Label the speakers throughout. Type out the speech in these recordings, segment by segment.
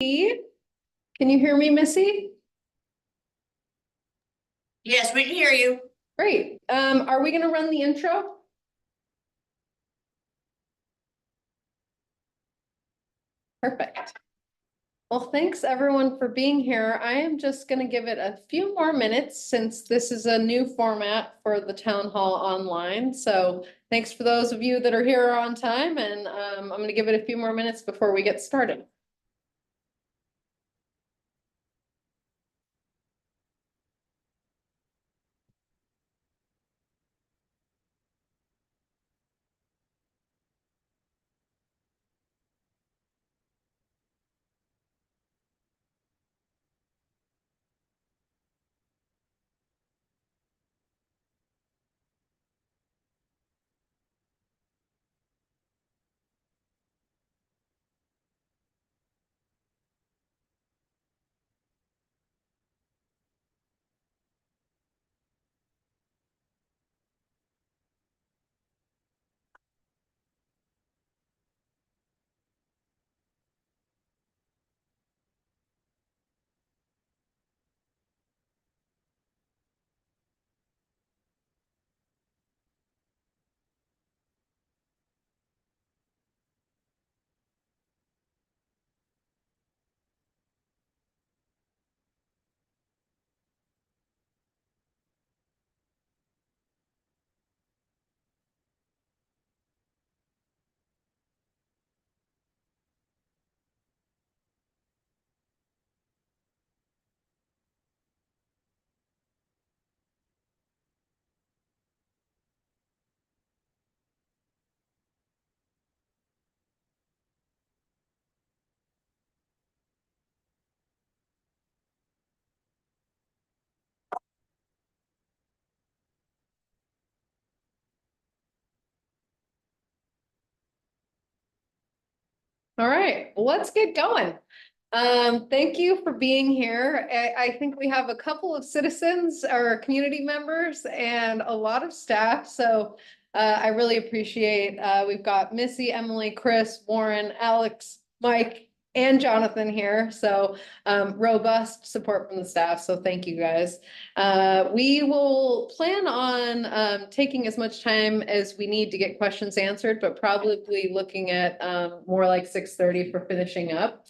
Speaker 1: Can you hear me, Missy?
Speaker 2: Yes, we can hear you.
Speaker 1: Great. Are we gonna run the intro? Perfect. Well, thanks everyone for being here. I am just gonna give it a few more minutes since this is a new format for the town hall online. So thanks for those of you that are here on time, and I'm gonna give it a few more minutes before we get started. All right, well, let's get going. Thank you for being here. I think we have a couple of citizens or community members and a lot of staff. So I really appreciate, we've got Missy, Emily, Chris, Warren, Alex, Mike, and Jonathan here. So robust support from the staff. So thank you guys. We will plan on taking as much time as we need to get questions answered, but probably looking at more like 6:30 for finishing up.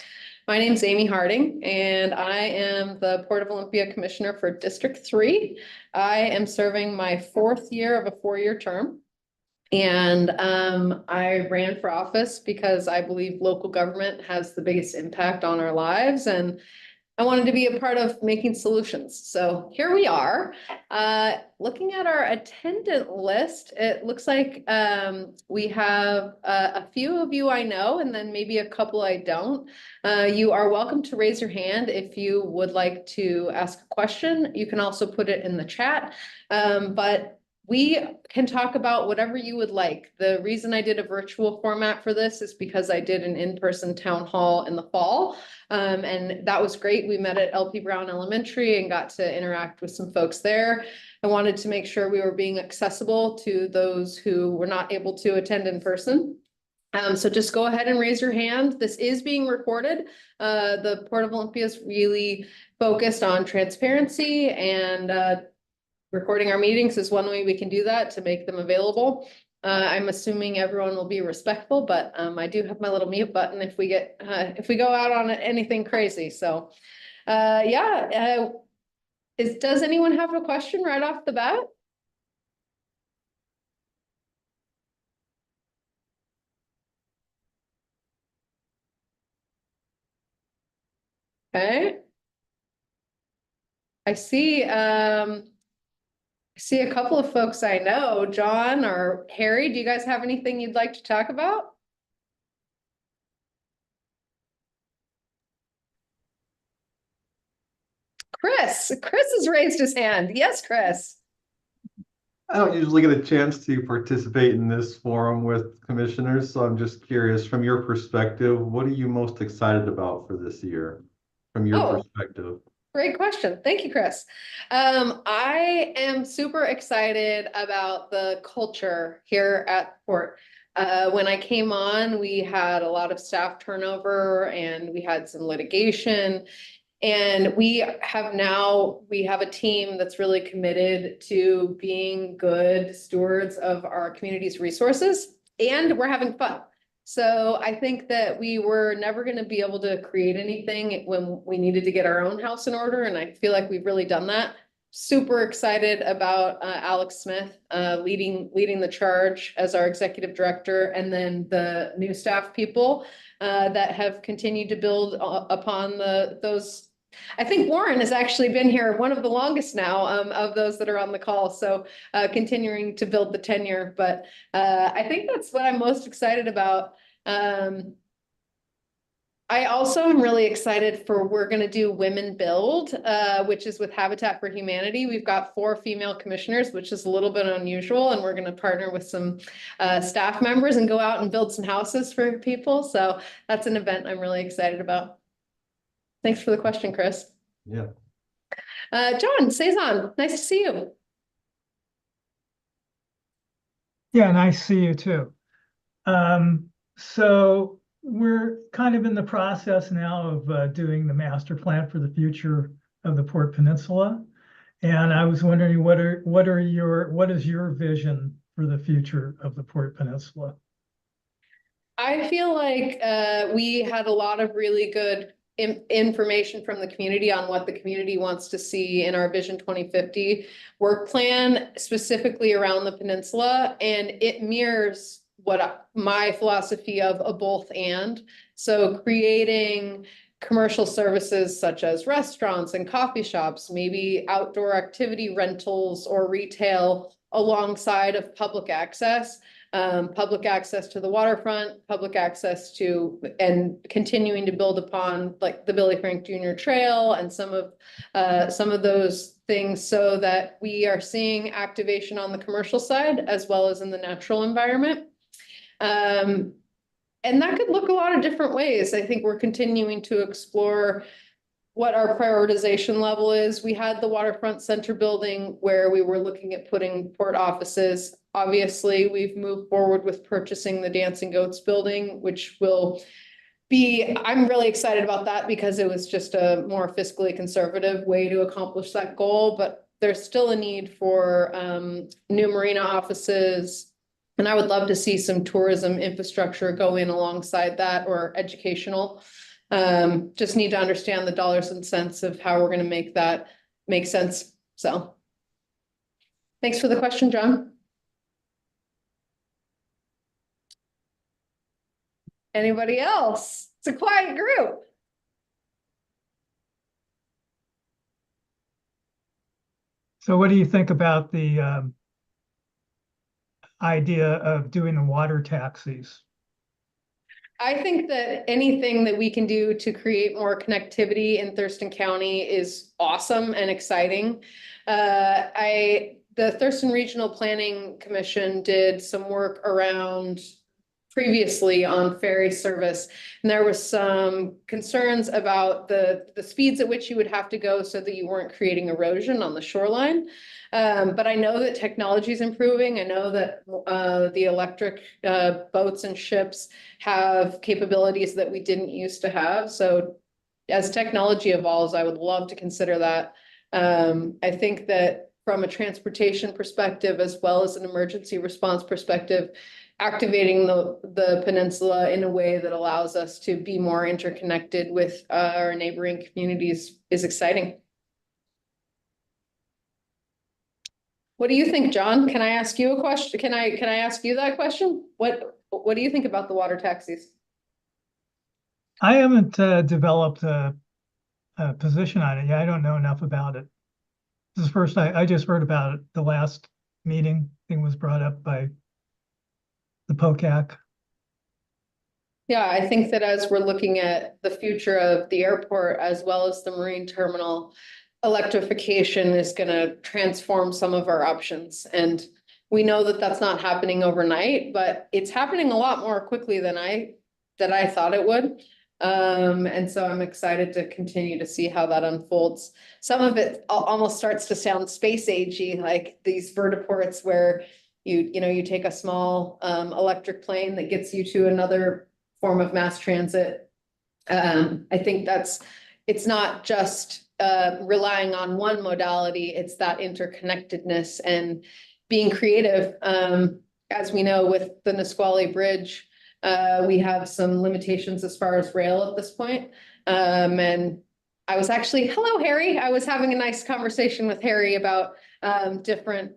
Speaker 1: My name's Amy Harding, and I am the Port of Olympia Commissioner for District 3. I am serving my fourth year of a four-year term. And I ran for office because I believe local government has the biggest impact on our lives, and I wanted to be a part of making solutions. So here we are. Looking at our attendant list, it looks like we have a few of you I know, and then maybe a couple I don't. You are welcome to raise your hand if you would like to ask a question. You can also put it in the chat. But we can talk about whatever you would like. The reason I did a virtual format for this is because I did an in-person town hall in the fall. And that was great. We met at LP Brown Elementary and got to interact with some folks there. I wanted to make sure we were being accessible to those who were not able to attend in person. So just go ahead and raise your hand. This is being recorded. The Port of Olympia is really focused on transparency, and recording our meetings is one way we can do that to make them available. I'm assuming everyone will be respectful, but I do have my little mute button if we go out on anything crazy. So yeah, does anyone have a question right off the bat? Okay. I see a couple of folks I know, John or Harry. Do you guys have anything you'd like to talk about? Chris has raised his hand. Yes, Chris.
Speaker 3: I don't usually get a chance to participate in this forum with commissioners, so I'm just curious, from your perspective, what are you most excited about for this year, from your perspective?
Speaker 1: Great question. Thank you, Chris. I am super excited about the culture here at Port. When I came on, we had a lot of staff turnover and we had some litigation. And we have a team that's really committed to being good stewards of our community's resources, and we're having fun. So I think that we were never going to be able to create anything when we needed to get our own house in order. And I feel like we've really done that. Super excited about Alex Smith leading the charge as our executive director, and then the new staff people that have continued to build upon those. I think Warren has actually been here one of the longest now of those that are on the call. So continuing to build the tenure, but I think that's what I'm most excited about. I also am really excited for, we're going to do Women Build, which is with Habitat for Humanity. We've got 4 female commissioners, which is a little bit unusual. And we're going to partner with some staff members and go out and build some houses for people. So that's an event I'm really excited about. Thanks for the question, Chris.
Speaker 3: Yeah.
Speaker 1: John Cezanne, nice to see you.
Speaker 4: Yeah, nice to see you too. So we're kind of in the process now of doing the master plan for the future of the Port Peninsula. And I was wondering, what is your vision for the future of the Port Peninsula?
Speaker 1: I feel like we had a lot of really good information from the community on what the community wants to see in our Vision 2050 work plan, specifically around the peninsula. And it mirrors what my philosophy of a both and. So creating commercial services such as restaurants and coffee shops, maybe outdoor activity rentals or retail alongside of public access to the waterfront, public access to, and continuing to build upon like the Billy Frank Jr. Trail and some of those things, so that we are seeing activation on the commercial side as well as in the natural environment. And that could look a lot of different ways. I think we're continuing to explore what our prioritization level is. We had the waterfront center building where we were looking at putting port offices. Obviously, we've moved forward with purchasing the Dancing Goats building, which will be, I'm really excited about that because it was just a more fiscally conservative way to accomplish that goal. But there's still a need for new marina offices. And I would love to see some tourism infrastructure go in alongside that, or educational. Just need to understand the dollars and cents of how we're going to make that make sense. So thanks for the question, John. Anybody else? It's a quiet group.
Speaker 4: So what do you think about the idea of doing the water taxis?
Speaker 1: I think that anything that we can do to create more connectivity in Thurston County is awesome and exciting. The Thurston Regional Planning Commission did some work around previously on ferry service, and there was some concerns about the speeds at which you would have to go so that you weren't creating erosion on the shoreline. But I know that technology is improving. I know that the electric boats and ships have capabilities that we didn't used to have. So as technology evolves, I would love to consider that. I think that from a transportation perspective, as well as an emergency response perspective, activating the peninsula in a way that allows us to be more interconnected with our neighboring communities is exciting. What do you think, John? Can I ask you a question? Can I ask you that question? What do you think about the water taxis?
Speaker 4: I haven't developed a position on it yet. I don't know enough about it. This is first I just heard about it. The last meeting thing was brought up by the POCAC.
Speaker 1: Yeah, I think that as we're looking at the future of the airport as well as the marine terminal, electrification is going to transform some of our options. And we know that that's not happening overnight, but it's happening a lot more quickly than I thought it would. And so I'm excited to continue to see how that unfolds. Some of it almost starts to sound space agey, like these vertiports where you take a small electric plane that gets you to another form of mass transit. I think it's not just relying on one modality, it's that interconnectedness and being creative. As we know, with the Nisqually Bridge, we have some limitations as far as rail at this point. And I was actually, hello, Harry. I was having a nice conversation with Harry about different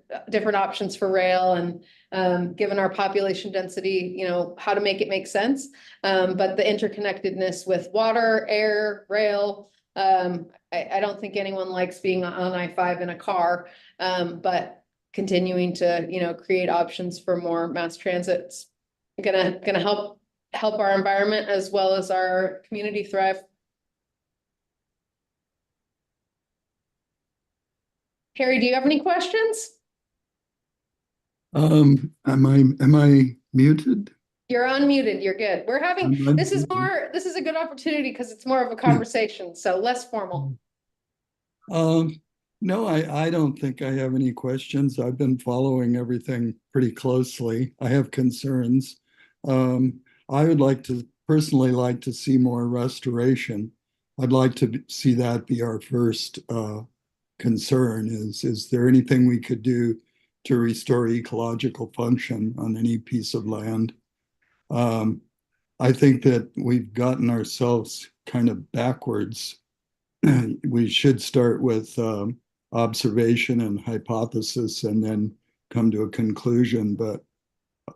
Speaker 1: options for rail and given our population density, how to make it make sense. But the interconnectedness with water, air, rail, I don't think anyone likes being on I-5 in a car, but continuing to, create options for more mass transit's gonna help our environment as well as our community thrive. Harry, do you have any questions?
Speaker 5: Am I muted?
Speaker 1: You're unmuted. You're good.
Speaker 5: I'm
Speaker 1: this is
Speaker 5: unmuted.
Speaker 1: a good opportunity because it's more of a conversation, so less formal.
Speaker 5: No, I don't think I have any questions. I've been following everything pretty closely. I have concerns. I would personally like to see more restoration. I'd like to see that be our first concern. Is there anything we could do to restore ecological function on any piece of land? I think that we've gotten ourselves kind of backwards. We should start with observation and hypothesis and then come to a conclusion. But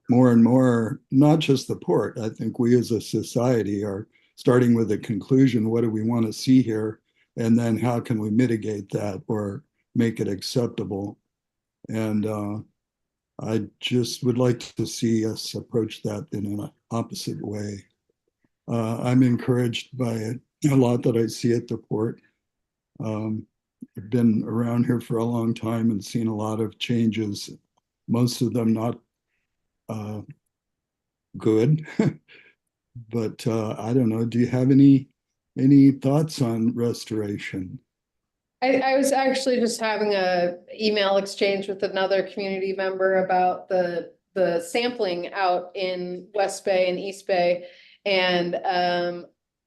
Speaker 5: more and more, not just the port, I think we as a society are starting with a conclusion. What do we want to see here? And then how can we mitigate that or make it acceptable? And I just would like to see us approach that in an opposite way. I'm encouraged by it, a lot that I see at the port. I've been around here for a long time and seen a lot of changes, most of them not good. But I don't know, do you have any thoughts on restoration?
Speaker 1: I was actually just having a email exchange with another community member about the sampling out in West Bay and East Bay, and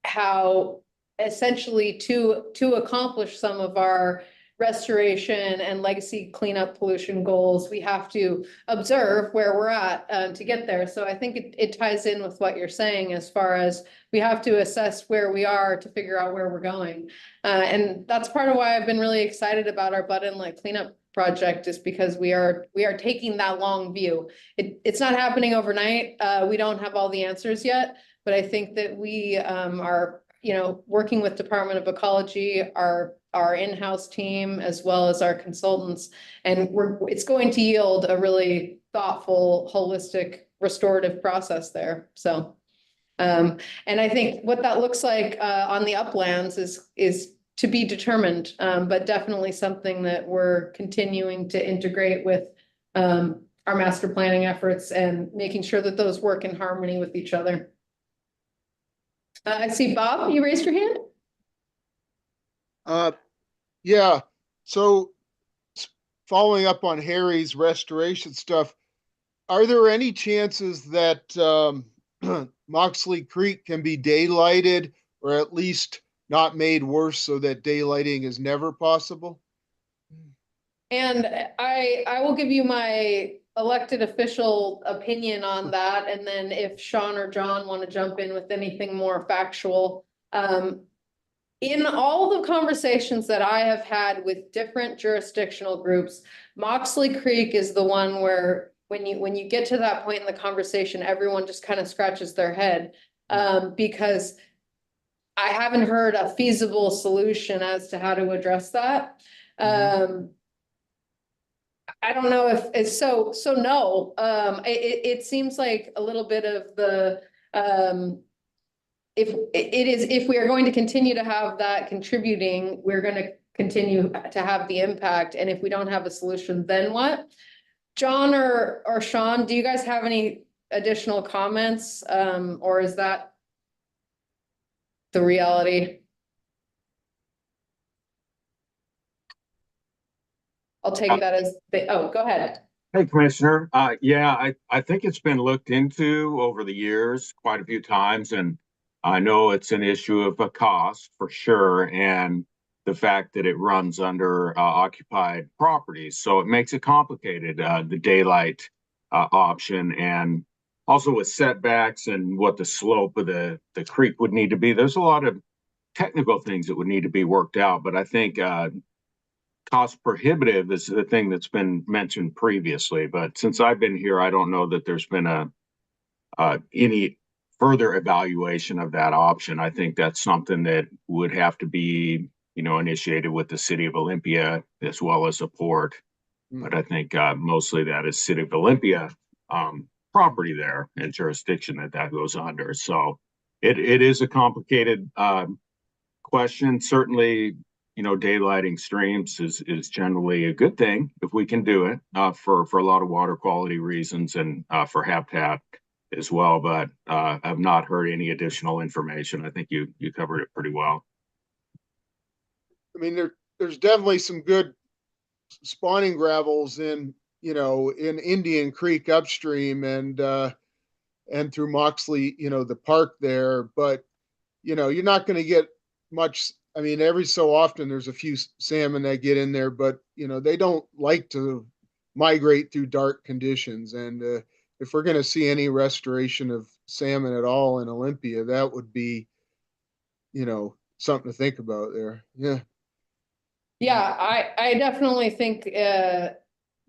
Speaker 1: how essentially to accomplish some of our restoration and legacy cleanup pollution goals, we have to observe where we're at to get there. So I think it ties in with what you're saying as far as we have to assess where we are to figure out where we're going. And that's part of why I've been really excited about our Butt Inlet cleanup project, is because we are taking that long view. It's not happening overnight. We don't have all the answers yet, but I think that we are, working with Department of Ecology, our in-house team, as well as our consultants, and it's going to yield a really thoughtful, holistic, restorative process there. So, and I think what that looks like on the uplands is to be determined, but definitely something that we're continuing to integrate with our master planning efforts and making sure that those work in harmony with each other. I see Bob, you raised your hand?
Speaker 6: Yeah, so following up on Harry's restoration stuff, are there any chances that Moxley Creek can be daylighted or at least not made worse so that daylighting is never possible?
Speaker 1: And I will give you my elected official opinion on that, and then if Sean or John want to jump in with anything more factual. In all the conversations that I have had with different jurisdictional groups, Moxley Creek is the one where when you get to that point in the conversation, everyone just kind of scratches their head, because I haven't heard a feasible solution as to how to address that. I don't know if it's so no. It seems like a little bit of the if we are going to continue to have that contributing, we're going to continue to have the impact. And if we don't have a solution, then what? John or Sean, do you guys have any additional comments? Or is that the reality? I'll take that as oh, go ahead.
Speaker 7: Hey, Commissioner. Yeah, I think it's been looked into over the years quite a few times, and I know it's an issue of a cost for sure, and the fact that it runs under occupied properties. So it makes it complicated, the daylight option, and also with setbacks and what the slope of the creek would need to be. There's a lot of technical things that would need to be worked out, but I think cost prohibitive is the thing that's been mentioned previously, but since I've been here, I don't know that there's been any further evaluation of that option. I think that's something that would have to be, initiated with the city of Olympia as well as the port. But I think mostly that is city of Olympia property there and jurisdiction that goes under. So it is a complicated question. Certainly, daylighting streams is generally a good thing if we can do it for a lot of water quality reasons and for habitat as well. But I've not heard any additional information. I think you covered it pretty well.
Speaker 6: I mean, there's definitely some good spawning gravels in Indian Creek upstream and through Moxley, the park there. But you're not going to get much. I mean, every so often there's a few salmon that get in there, but they don't like to migrate through dark conditions. And if we're going to see any restoration of salmon at all in Olympia, that would be, something to think about there. Yeah.
Speaker 1: Yeah, I definitely think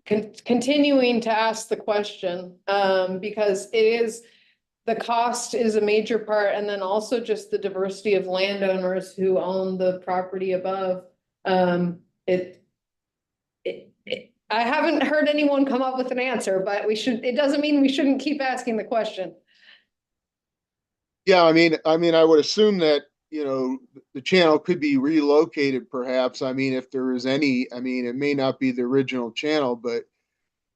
Speaker 1: continuing to ask the question, because the cost is a major part, and then also just the diversity of landowners who own the property above. I haven't heard anyone come up with an answer, but it doesn't mean we shouldn't keep asking the question.
Speaker 6: Yeah, I mean, I would assume that, the channel could be relocated perhaps. I mean, if there is any, it may not be the original channel, but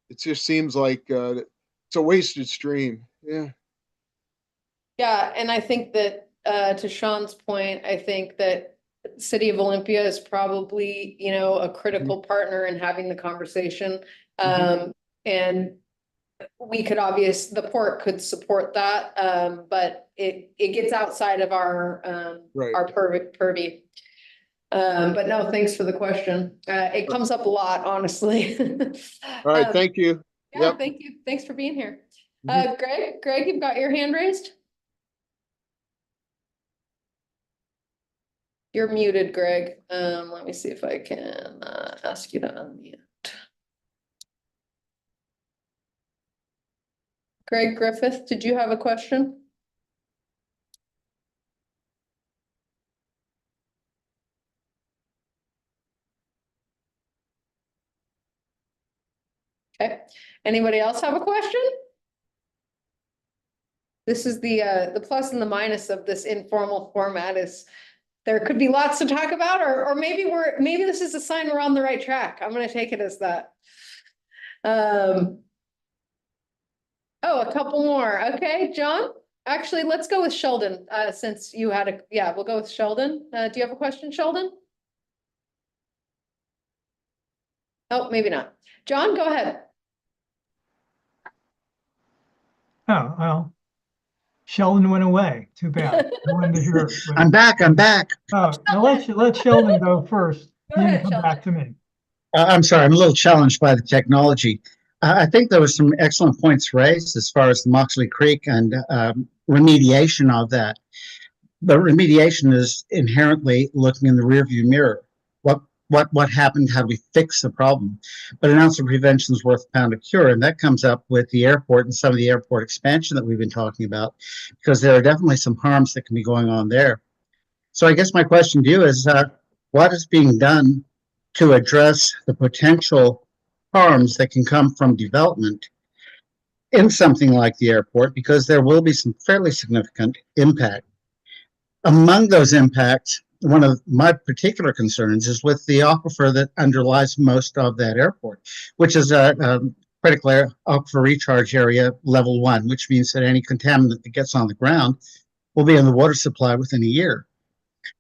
Speaker 6: it just seems like it's a wasted stream. Yeah.
Speaker 1: Yeah, and I think that to Sean's point, I think that City of Olympia is probably, a critical partner in having the conversation. And we could the port could support that, but it gets outside of our
Speaker 6: Right.
Speaker 1: our purview. But no, thanks for the question. It comes up a lot, honestly.
Speaker 6: All right. Thank you.
Speaker 1: Yeah,
Speaker 6: Yep.
Speaker 1: thank you. Thanks for being here. Greg, you've got your hand raised? You're muted, Greg. Let me see if I can ask you to unmute. Greg Griffith, did you have a question? Okay, anybody else have a question? This is the plus and the minus of this informal format is there could be lots to talk about, or maybe this is a sign we're on the right track. I'm gonna take it as that. Oh, a couple more. Okay, John, actually, let's go with Sheldon, since you had we'll go with Sheldon. Do you have a question, Sheldon? Oh, maybe not. John, go ahead.
Speaker 4: Oh, well, Sheldon went away. Too bad. I wanted to hear.
Speaker 8: I'm back.
Speaker 4: Oh, now let Sheldon go first.
Speaker 1: Go
Speaker 4: You
Speaker 1: ahead,
Speaker 4: can come back to me.
Speaker 8: I'm sorry, I'm a little challenged by the technology. I think there was some excellent points raised as far as the Moxley Creek and remediation of that. But remediation is inherently looking in the rearview mirror. What happened? How do we fix the problem? But an ounce of prevention is worth a pound of cure, and that comes up with the airport and some of the airport expansion that we've been talking about, because there are definitely some harms that can be going on there. So I guess my question to you is, what is being done to address the potential harms that can come from development in something like the airport, because there will be some fairly significant impact. Among those impacts, one of my particular concerns is with the aquifer that underlies most of that airport, which is a critical aquifer recharge area level 1, which means that any contaminant that gets on the ground will be in the water supply within a year.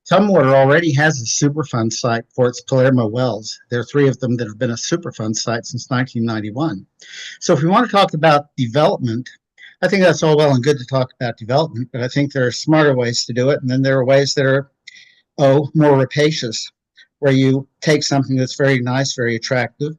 Speaker 8: Tumwater already has a Superfund site for its Palermo wells. There are 3 of them that have been a Superfund site since 1991. So if we want to talk about development, I think that's all well and good to talk about development, but I think there are smarter ways to do it. And then there are ways that are, more rapacious, where you take something that's very nice, very attractive,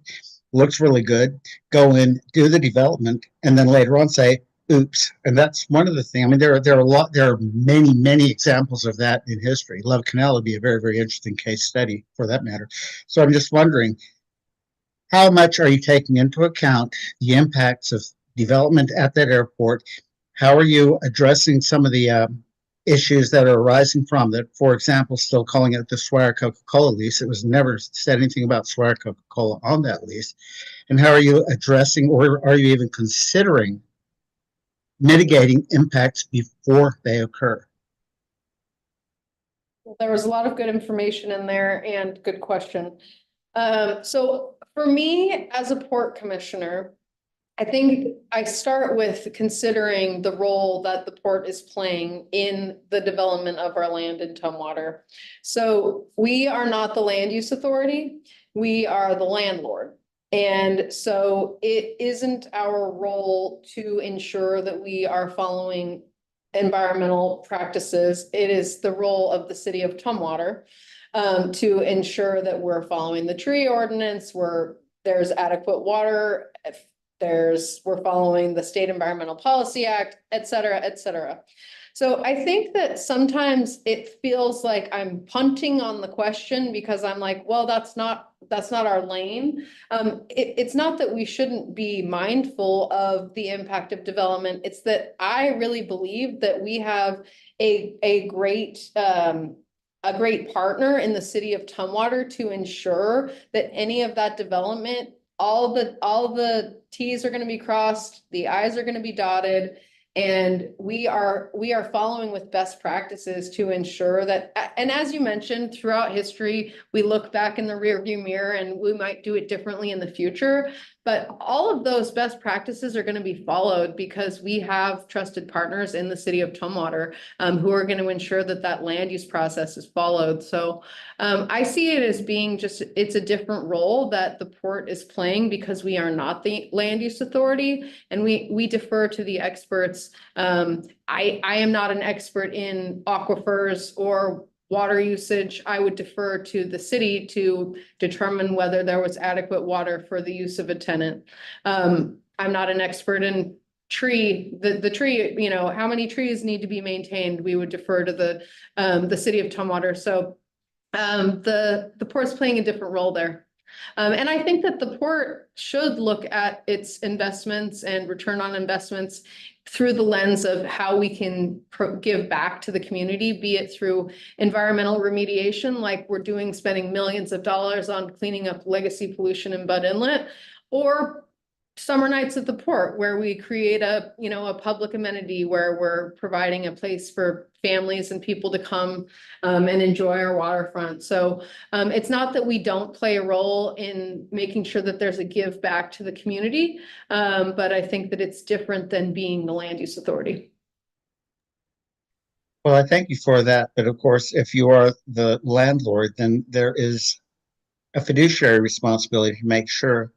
Speaker 8: looks really good, go in, do the development, and then later on say, oops. And that's one of the things. I mean, there are many examples of that in history. Love Canal would be a very interesting case study for that matter. So I'm just wondering, how much are you taking into account the impacts of development at that airport? How are you addressing some of the issues that are arising from that? For example, still calling it the Swire Coca-Cola lease. It was never said anything about Swire Coca-Cola on that lease. And how are you addressing, or are you even considering mitigating impacts before they occur?
Speaker 1: There was a lot of good information in there and good question. So for me, as a port commissioner, I think I start with considering the role that the port is playing in the development of our land in Tumwater. So we are not the land use authority, we are the landlord. And so it isn't our role to ensure that we are following environmental practices. It is the role of the city of Tumwater to ensure that we're following the tree ordinance, there's adequate water, we're following the State Environmental Policy Act, et cetera, et cetera. So I think that sometimes it feels like I'm punting on the question because I'm like, well, that's not our lane. It's not that we shouldn't be mindful of the impact of development. It's that I really believe that we have a great partner in the city of Tumwater to ensure that any of that development, all the T's are going to be crossed, the I's are going to be dotted. And we are following with best practices to ensure that, and as you mentioned, throughout history, we look back in the rearview mirror and we might do it differently in the future. But all of those best practices are going to be followed because we have trusted partners in the city of Tumwater who are going to ensure that that land use process is followed. So I see it as being it's a different role that the port is playing because we are not the land use authority and we defer to the experts. I am not an expert in aquifers or water usage. I would defer to the city to determine whether there was adequate water for the use of a tenant. I'm not an expert in the tree, how many trees need to be maintained. We would defer to the city of Tumwater. So the port's playing a different role there. And I think that the port should look at its investments and return on investments through the lens of how we can give back to the community, be it through environmental remediation, like we're doing, spending millions of dollars on cleaning up legacy pollution in Butt Inlet, or summer nights at the port where we create a public amenity where we're providing a place for families and people to come and enjoy our waterfront. So it's not that we don't play a role in making sure that there's a give back to the community, but I think that it's different than being the land use authority.
Speaker 8: Well, I thank you for that. But of course, if you are the landlord, then there is a fiduciary responsibility to make sure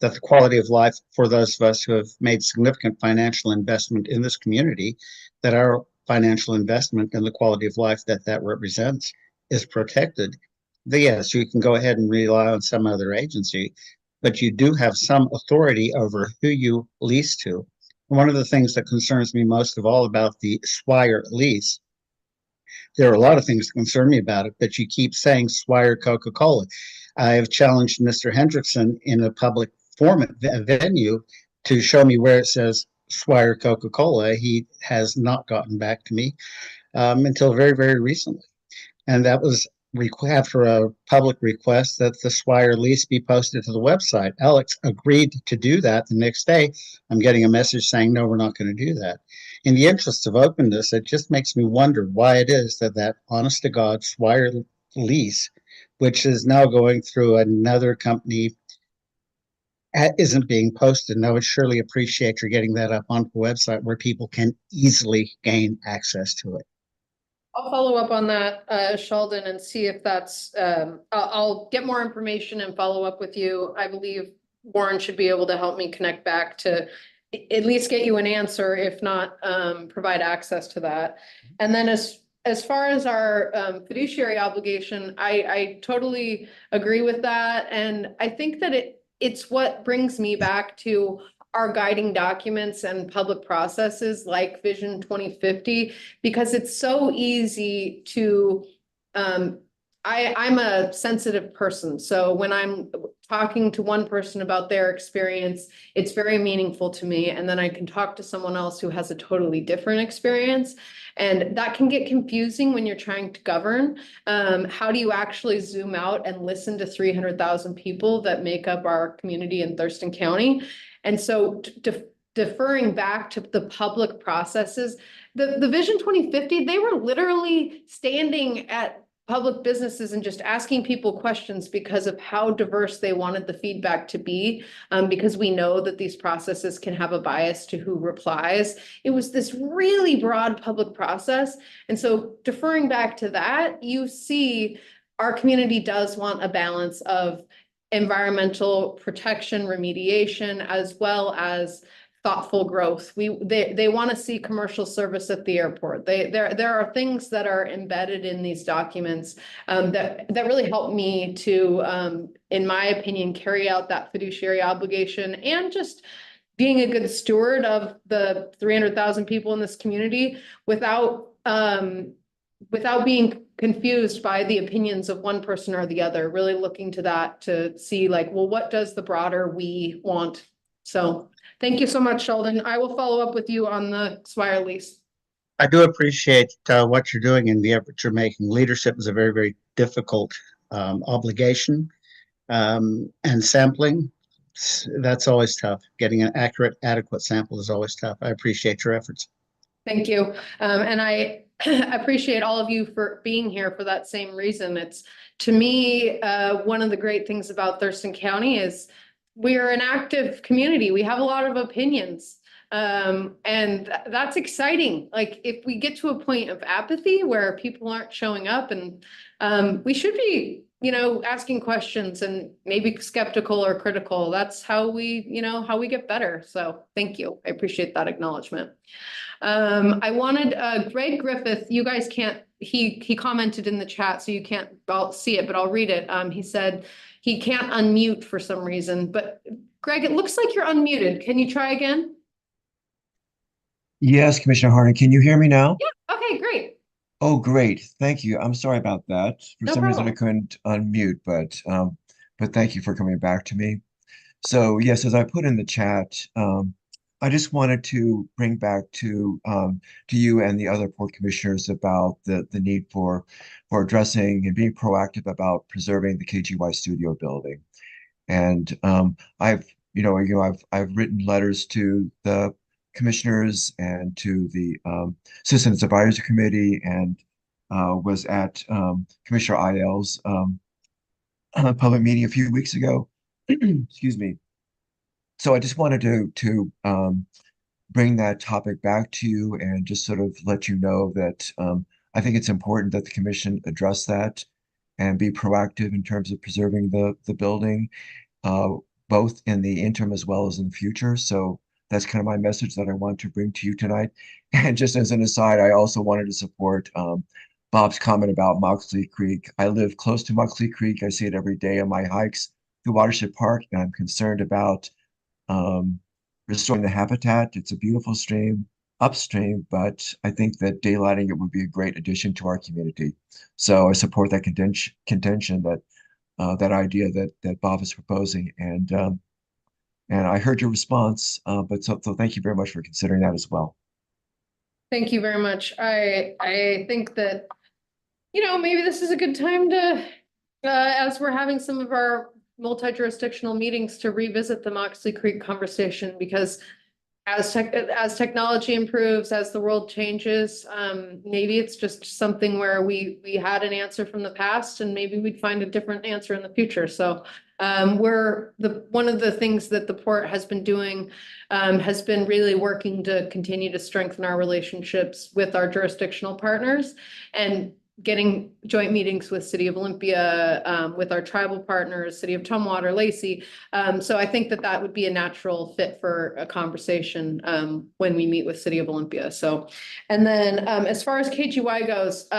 Speaker 8: that the quality of life for those of us who have made significant financial investment in this community, that our financial investment and the quality of life that represents is protected. Yes, you can go ahead and rely on some other agency, but you do have some authority over who you lease to. One of the things that concerns me most of all about the Swire lease, there are a lot of things that concern me about it, but you keep saying Swire Coca-Cola. I have challenged Mr. Hendrickson in a public venue to show me where it says Swire Coca-Cola. He has not gotten back to me until very recently. And that was after a public request that the Swire lease be posted to the website. Alex agreed to do that. The next day, I'm getting a message saying, no, we're not going to do that. In the interest of openness, it just makes me wonder why it is that honest to God Swire lease, which is now going through another company, isn't being posted. And I would surely appreciate your getting that up on the website where people can easily gain access to it.
Speaker 1: I'll follow up on that, Sheldon, and see if that's, I'll get more information and follow up with you. I believe Warren should be able to help me connect back to at least get you an answer, if not, provide access to that. And then as far as our fiduciary obligation, I totally agree with that. And I think that it's what brings me back to our guiding documents and public processes like Vision 2050, because it's so easy to, I'm a sensitive person. So when I'm talking to one person about their experience, it's very meaningful to me. And then I can talk to someone else who has a totally different experience. And that can get confusing when you're trying to govern. How do you actually zoom out and listen to 300,000 people that make up our community in Thurston County? And so deferring back to the public processes, the Vision 2050, they were literally standing at public businesses and just asking people questions because of how diverse they wanted the feedback to be, because we know that these processes can have a bias to who replies. It was this really broad public process. And so deferring back to that, you see our community does want a balance of environmental protection, remediation, as well as thoughtful growth. They want to see commercial service at the airport. There are things that are embedded in these documents that really help me to, in my opinion, carry out that fiduciary obligation and just being a good steward of the 300,000 people in this community without being confused by the opinions of one person or the other, really looking to that to see like, well, what does the broader we want? So thank you so much, Sheldon. I will follow up with you on the Swire lease.
Speaker 8: I do appreciate what you're doing and the effort you're making. Leadership is a very, very difficult obligation, and sampling, that's always tough. Getting an accurate, adequate sample is always tough. I appreciate your efforts.
Speaker 1: Thank you. And I appreciate all of you for being here for that same reason. It's, to me, one of the great things about Thurston County is we're an active community. We have a lot of opinions. And that's exciting. Like if we get to a point of apathy where people aren't showing up, and we should be, asking questions and maybe skeptical or critical. That's how we get better. So thank you. I appreciate that acknowledgement. I wanted Greg Griffith, you guys can't, he commented in the chat, so you can't see it, but I'll read it. He said he can't unmute for some reason, but Greg, it looks like you're unmuted. Can you try again?
Speaker 9: Yes, Commissioner Harding, can you hear me now?
Speaker 1: Yeah, okay, great.
Speaker 9: Oh, great. Thank you. I'm sorry about that. For
Speaker 1: No
Speaker 9: some reason I
Speaker 1: problem.
Speaker 9: couldn't unmute, but thank you for coming back to me. So yes, as I put in the chat, I just wanted to bring back to you and the other port commissioners about the need for addressing and being proactive about preserving the KGY studio building. And I've written letters to the commissioners and to the Citizens Advisory Committee, and was at Commissioner Idell's public meeting a few weeks ago. Excuse me. So I just wanted to bring that topic back to you and just sort of let you know that I think it's important that the commission address that and be proactive in terms of preserving the building, both in the interim as well as in the future. So that's kind of my message that I want to bring to you tonight. And just as an aside, I also wanted to support Bob's comment about Moxley Creek. I live close to Moxley Creek. I see it every day on my hikes through Watershed Park, and I'm concerned about restoring the habitat. It's a beautiful stream upstream, but I think that daylighting it would be a great addition to our community. So I support that contention, that that idea that Bob is proposing, and I heard your response, but so thank you very much for considering that as well.
Speaker 1: Thank you very much. I think that, maybe this is a good time to, as we're having some of our multi-jurisdictional meetings, to revisit the Moxley Creek conversation, because as technology improves, as the world changes, maybe it's just something where we had an answer from the past and maybe we'd find a different answer in the future. So one of the things that the port has been doing has been really working to continue to strengthen our relationships with our jurisdictional partners and getting joint meetings with City of Olympia, with our tribal partners, City of Tumwater, Lacey. So I think that that would be a natural fit for a conversation when we meet with City of Olympia. So, and then as far as KGY goes,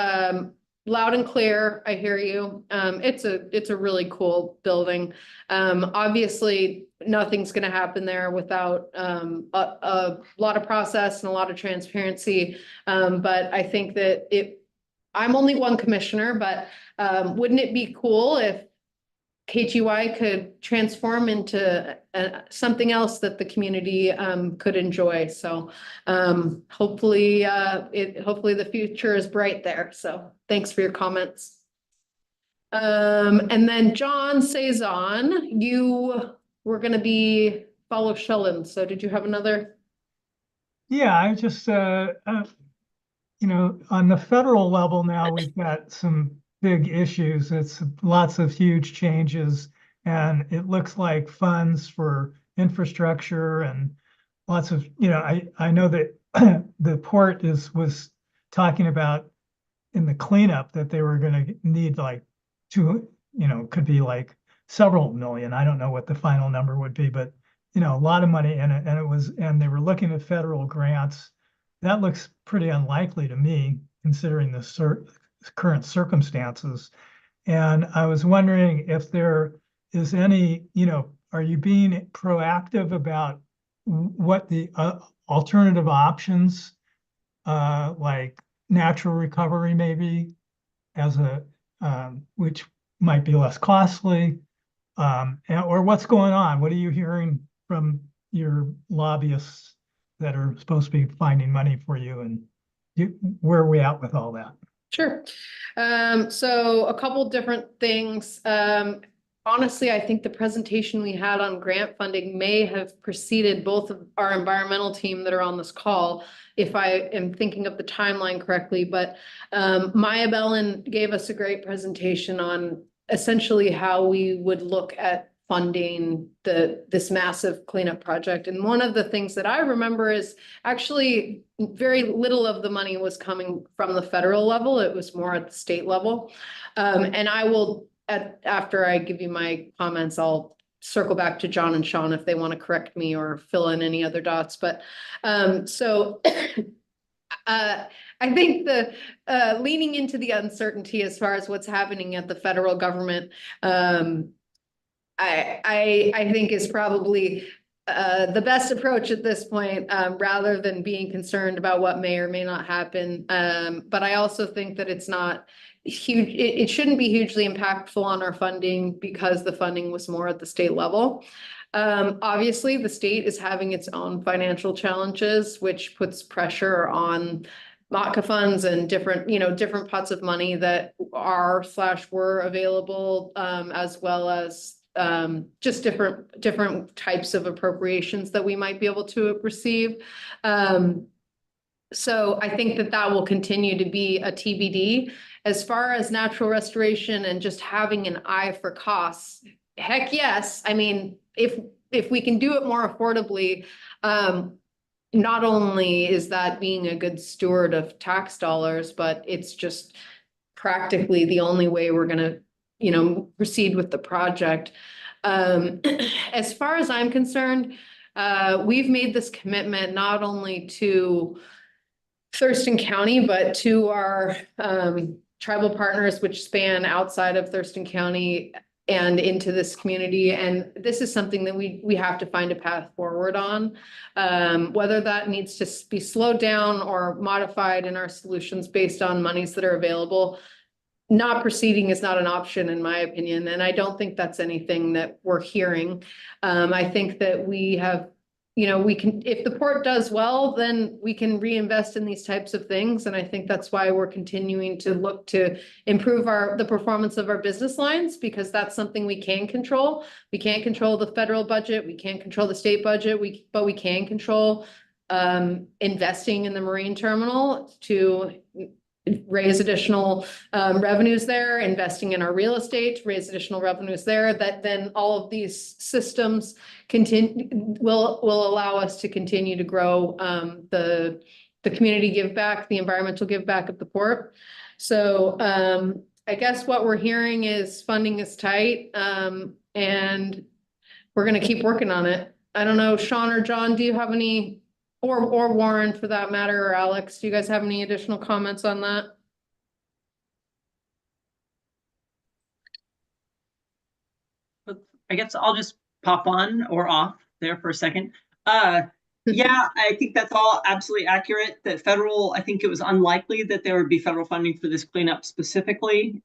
Speaker 1: loud and clear, I hear you. It's a really cool building. Obviously, nothing's going to happen there without a lot of process and a lot of transparency. But I think that I'm only one commissioner, but wouldn't it be cool if KGY could transform into something else that the community could enjoy? So hopefully the future is bright there. So thanks for your comments. And then John Saison, you were going to be follow Shellen. So did you have another?
Speaker 4: Yeah, I just, you know, on the federal level now, we've got some big issues. It's lots of huge changes, and it looks like funds for infrastructure and lots of, you know, I know that the port was talking about in the cleanup that they were going to need like could be like several million. I don't know what the final number would be, but you know, a lot of money in it. And they were looking at federal grants. That looks pretty unlikely to me, considering the current circumstances. And I was wondering if there is any, you know, are you being proactive about what the alternative options, like natural recovery maybe, as a which might be less costly, or what's going on? What are you hearing from your lobbyists that are supposed to be finding money for you, and where are we at with all that?
Speaker 1: Sure. So a couple different things. Honestly, I think the presentation we had on grant funding may have preceded both of our environmental team that are on this call, if I am thinking of the timeline correctly. But Maya Bellin gave us a great presentation on essentially how we would look at funding this massive cleanup project. And one of the things that I remember is actually very little of the money was coming from the federal level. It was more at the state level. And I will, after I give you my comments, I'll circle back to John and Sean if they want to correct me or fill in any other dots. But so I think the leaning into the uncertainty as far as what's happening at the federal government, I think is probably the best approach at this point, rather than being concerned about what may or may not happen. But I also think that it's not huge. It shouldn't be hugely impactful on our funding because the funding was more at the state level. Obviously, the state is having its own financial challenges, which puts pressure on MACA funds and different pots of money that were available, as well as just different types of appropriations that we might be able to receive. So I think that will continue to be a TBD. As far as natural restoration and just having an eye for costs, heck yes. I mean, if we can do it more affordably, not only is that being a good steward of tax dollars, but it's just practically the only way we're going to proceed with the project. As far as I'm concerned, we've made this commitment not only to Thurston County, but to our tribal partners, which span outside of Thurston County and into this community. And this is something that we have to find a path forward on, whether that needs to be slowed down or modified in our solutions based on monies that are available. Not proceeding is not an option, in my opinion, and I don't think that's anything that we're hearing. I think that we have, we can, if the port does well, then we can reinvest in these types of things, and I think that's why we're continuing to look to improve the performance of our business lines, because that's something we can control. We can't control the federal budget, we can't control the state budget, but we can control investing in the marine terminal to raise additional revenues there, investing in our real estate to raise additional revenues there, that then all of these systems will allow us to continue to grow the community give back, the environmental give back of the port. So I guess what we're hearing is funding is tight, and we're gonna keep working on it. I don't know, Sean or John, do you have any, or Warren for that matter, or Alex, do you guys have any additional comments on that?
Speaker 10: I guess I'll just pop on or off there for a second. Yeah, I think that's all absolutely accurate. That federal, I think it was unlikely that there would be federal funding for this cleanup specifically.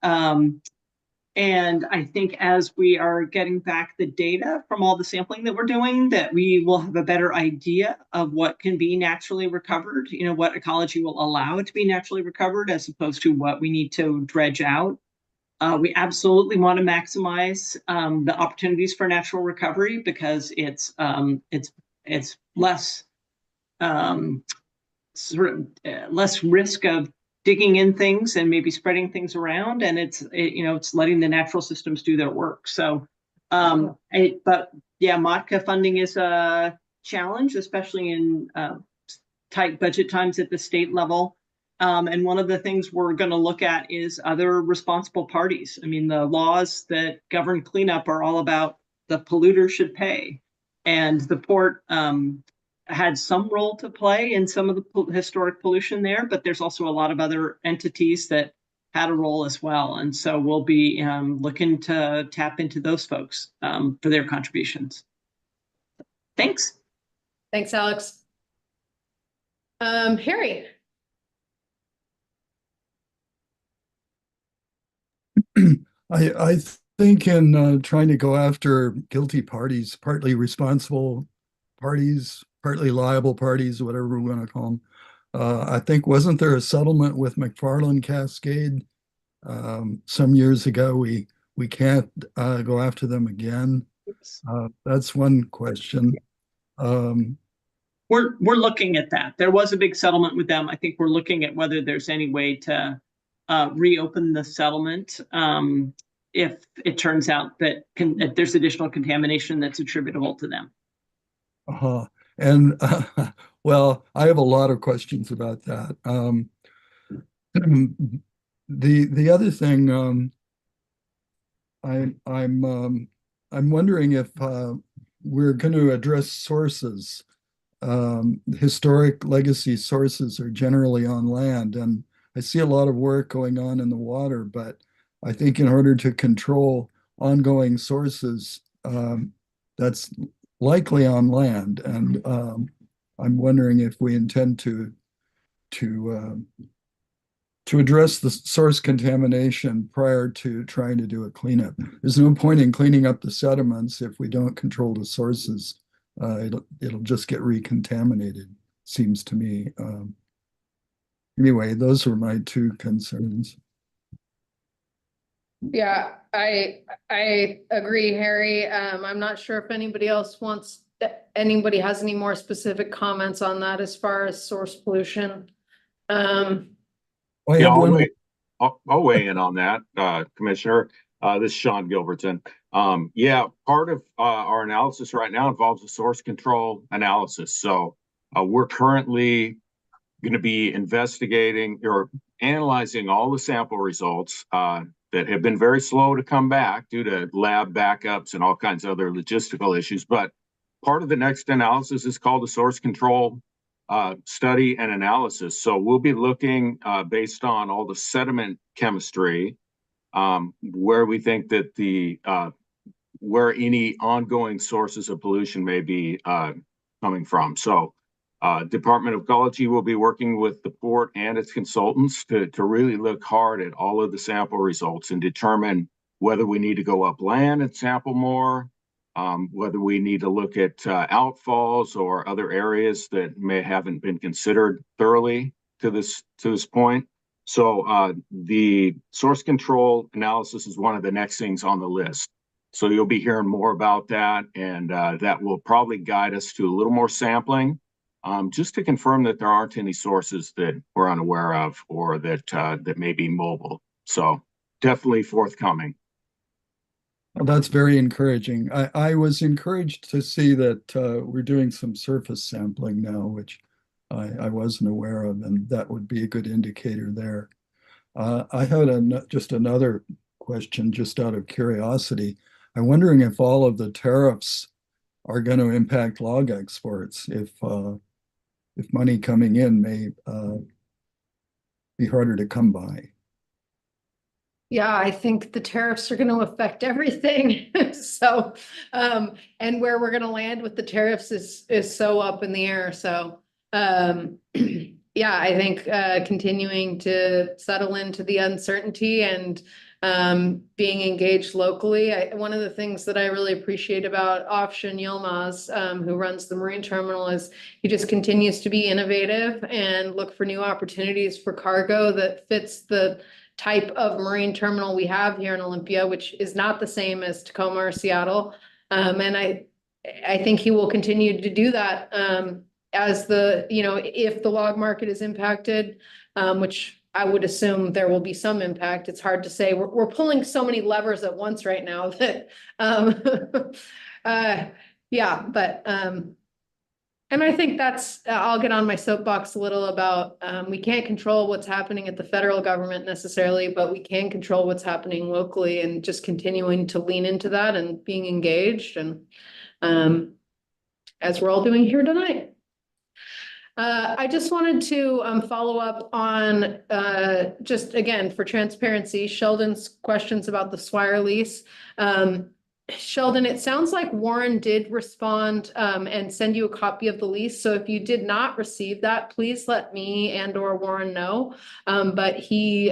Speaker 10: And I think as we are getting back the data from all the sampling that we're doing, that we will have a better idea of what can be naturally recovered, you know, what ecology will allow it to be naturally recovered as opposed to what we need to dredge out. We absolutely want to maximize the opportunities for natural recovery because it's less less risk of digging in things and maybe spreading things around, and it's letting the natural systems do their work. So, but yeah, MOTCA funding is a challenge, especially in tight budget times at the state level. And one of the things we're going to look at is other responsible parties. I mean, the laws that govern cleanup are all about the polluter should pay, and the port had some role to play in some of the historic pollution there, but there's also a lot of other entities that had a role as well. And so we'll be looking to tap into those folks for their contributions. Thanks.
Speaker 1: Thanks, Alex. Harry.
Speaker 5: I think in trying to go after guilty parties, partly responsible parties, partly liable parties, whatever we want to call them. I think, wasn't there a settlement with McFarland Cascade some years ago? We can't go after them again. That's one question.
Speaker 10: We're looking at that. There was a big settlement with them. I think we're looking at whether there's any way to reopen the settlement if it turns out that there's additional contamination that's attributable to them.
Speaker 5: And well, I have a lot of questions about that. The other thing, I'm wondering if we're going to address sources. Historic legacy sources are generally on land, and I see a lot of work going on in the water, but I think in order to control ongoing sources, that's likely on land, and I'm wondering if we intend to address the source contamination prior to trying to do a cleanup. There's no point in cleaning up the sediments if we don't control the sources. It'll just get recontaminated, seems to me. Anyway, those are my two concerns.
Speaker 1: Yeah, I agree, Harry. I'm not sure if anybody else anybody has any more specific comments on that as far as source pollution.
Speaker 7: I'll weigh in on that, Commissioner. This is Sean Gilbertson. Yeah, part of our analysis right now involves a source control analysis. So we're currently going to be investigating or analyzing all the sample results that have been very slow to come back due to lab backups and all kinds of other logistical issues. But part of the next analysis is called a source control study and analysis. So we'll be looking based on all the sediment chemistry, where we think that where any ongoing sources of pollution may be coming from. So Department of Ecology will be working with the port and its consultants to really look hard at all of the sample results and determine whether we need to go upland and sample more, whether we need to look at outfalls or other areas that haven't been considered thoroughly to this point. So the source control analysis is one of the next things on the list. So you'll be hearing more about that, and that will probably guide us to a little more sampling just to confirm that there aren't any sources that we're unaware of or that that may be mobile. So definitely forthcoming.
Speaker 5: Well, that's very encouraging. I was encouraged to see that we're doing some surface sampling now, which I wasn't aware of, and that would be a good indicator there. I had just another question, just out of curiosity. I'm wondering if all of the tariffs are going to impact log exports, if money coming in may be harder to come by.
Speaker 1: Yeah, I think the tariffs are going to affect everything. So, and where we're going to land with the tariffs is so up in the air. So, yeah, I think continuing to settle into the uncertainty and being engaged locally. One of the things that I really appreciate about Afshin Yilmaz, who runs the marine terminal, is he just continues to be innovative and look for new opportunities for cargo that fits the type of marine terminal we have here in Olympia, which is not the same as Tacoma or Seattle. And I think he will continue to do that as if the log market is impacted, which I would assume there will be some impact. It's hard to say. We're pulling so many levers at once right now that, yeah, but, and I think I'll get on my soapbox a little about, we can't control what's happening at the federal government necessarily, but we can control what's happening locally, and just continuing to lean into that and being engaged, and as we're all doing here tonight. I just wanted to follow up on, just again, for transparency, Sheldon's questions about the Swire lease. Sheldon, it sounds like Warren did respond and send you a copy of the lease. So if you did not receive that, please let me and/or Warren know. But he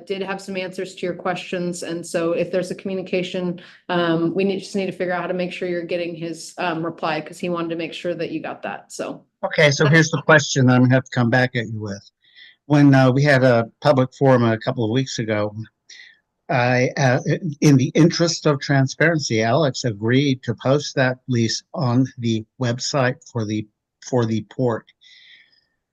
Speaker 1: did have some answers to your questions. And so if there's a communication, we just need to figure out how to make sure you're getting his reply, because he wanted to make sure that you got that. So.
Speaker 8: Okay, so here's the question that I'm gonna have to come back at you with. When we had a public forum a couple of weeks ago, in the interest of transparency, Alex agreed to post that lease on the website for the port.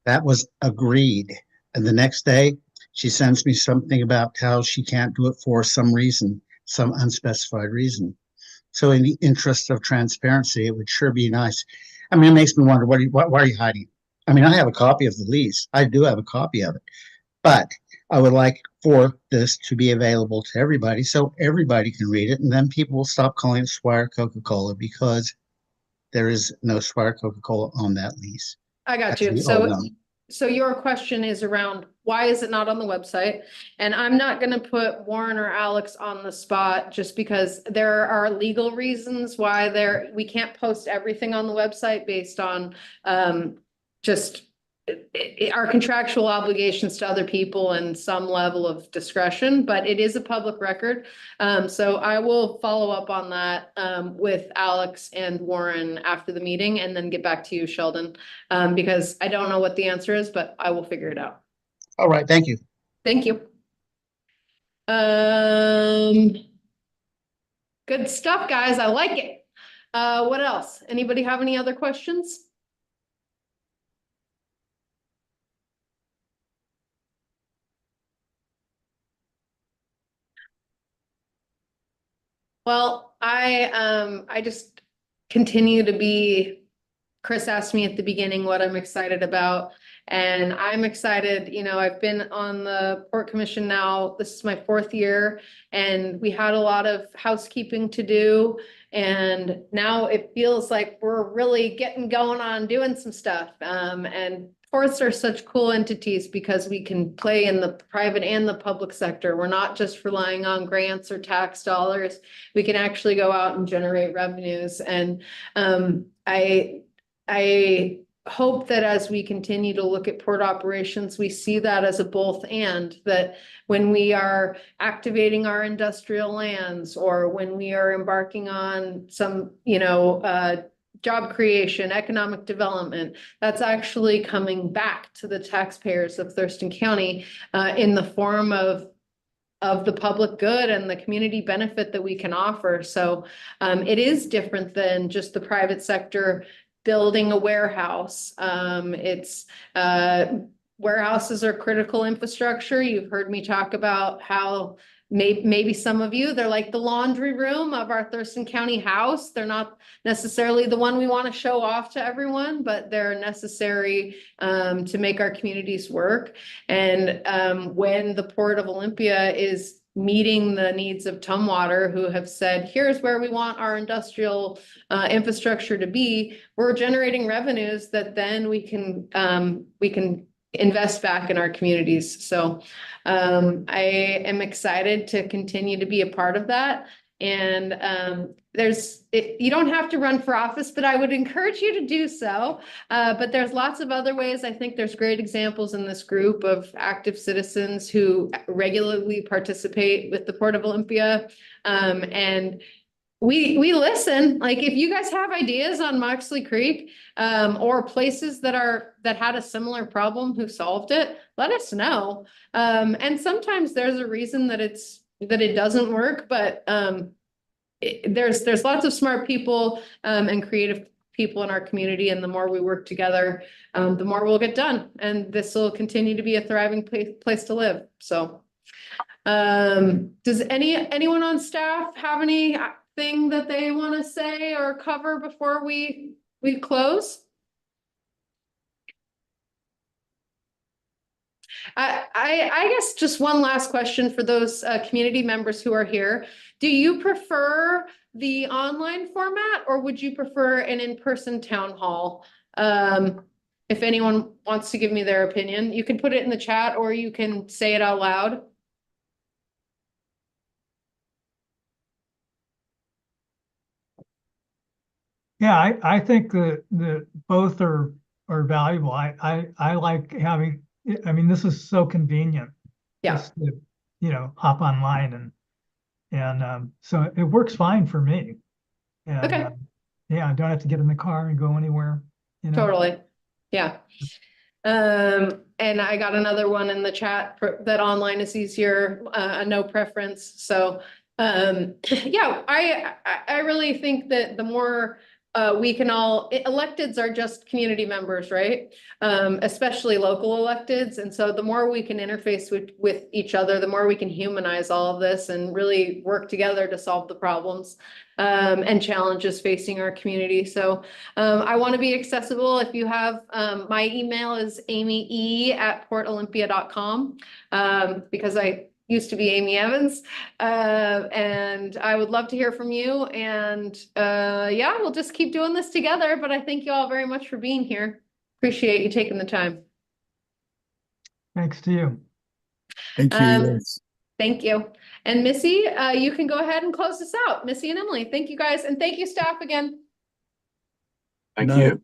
Speaker 8: That was agreed. And the next day, she sends me something about how she can't do it for some reason, some unspecified reason. So in the interest of transparency, it would sure be nice. I mean, it makes me wonder, why are you hiding? I mean, I have a copy of the lease. I do have a copy of it, but I would like for this to be available to everybody so everybody can read it, and then people will stop calling it Swire Coca-Cola, because there is no Swire Coca-Cola on that lease.
Speaker 1: I got you. So your question is around, why is it not on the website? And I'm not going to put Warren or Alex on the spot, just because there are legal reasons why we can't post everything on the website based on just our contractual obligations to other people and some level of discretion, but it is a public record. So I will follow up on that with Alex and Warren after the meeting, and then get back to you, Sheldon, because I don't know what the answer is, but I will figure it out.
Speaker 8: All right, thank you.
Speaker 1: Thank you. Good stuff, guys. I like it. What else? Anybody have any other questions? Well, I just continue to be, Chris asked me at the beginning what I'm excited about, and I'm excited. I've been on the Port Commission now, this is my 4th year, and we had a lot of housekeeping to do. And now it feels like we're really getting going on doing some stuff. And ports are such cool entities because we can play in the private and the public sector. We're not just relying on grants or tax dollars. We can actually go out and generate revenues. And I hope that as we continue to look at port operations, we see that as a both and, that when we are activating our industrial lands, or when we are embarking on some, job creation, economic development, that's actually coming back to the taxpayers of Thurston County in the form of the public good and the community benefit that we can offer. So it is different than just the private sector building a warehouse. Warehouses are critical infrastructure. You've heard me talk about how maybe some of you, they're like the laundry room of our Thurston County house. They're not necessarily the one we want to show off to everyone, but they're necessary to make our communities work. And when the Port of Olympia is meeting the needs of Tumwater, who have said, here's where we want our industrial infrastructure to be, we're generating revenues that then we can invest back in our communities. So I am excited to continue to be a part of that. And you don't have to run for office, but I would encourage you to do so. But there's lots of other ways. I think there's great examples in this group of active citizens who regularly participate with the Port of Olympia. And we listen. Like, if you guys have ideas on Moxley Creek or places that had a similar problem who solved it, let us know. And sometimes there's a reason that it doesn't work, but there's lots of smart people and creative people in our community, and the more we work together, the more we'll get done, and this will continue to be a thriving place to live. So does anyone on staff have anything that they want to say or cover before we close? I guess just one last question for those community members who are here. Do you prefer the online format, or would you prefer an in-person town hall? If anyone wants to give me their opinion, you can put it in the chat or you can say it out loud.
Speaker 4: Yeah, I think that both are valuable. I like having, I mean, this is so convenient.
Speaker 1: Yeah.
Speaker 4: Just to, hop online and so it works fine for me. And,
Speaker 1: Okay.
Speaker 4: Yeah, I don't have to get in the car and go anywhere.
Speaker 1: Totally. Yeah. And I got another one in the chat that online is easier, no preference. So yeah, I really think that the more we can electeds are just community members, right? Especially local electeds. And so the more we can interface with each other, the more we can humanize all of this and really work together to solve the problems and challenges facing our community. So I want to be accessible. If you have, my email is amy.e@portolympia.com because I used to be Amy Evans. And I would love to hear from you. And yeah, we'll just keep doing this together. But I thank you all very much for being here. Appreciate you taking the time.
Speaker 4: Thanks to you.
Speaker 5: Thank you. Liz.
Speaker 1: Thank you. And Missy, you can go ahead and close this out. Missy and Emily, thank you guys. And thank you, staff, again.
Speaker 7: Thank
Speaker 5: No.
Speaker 7: you.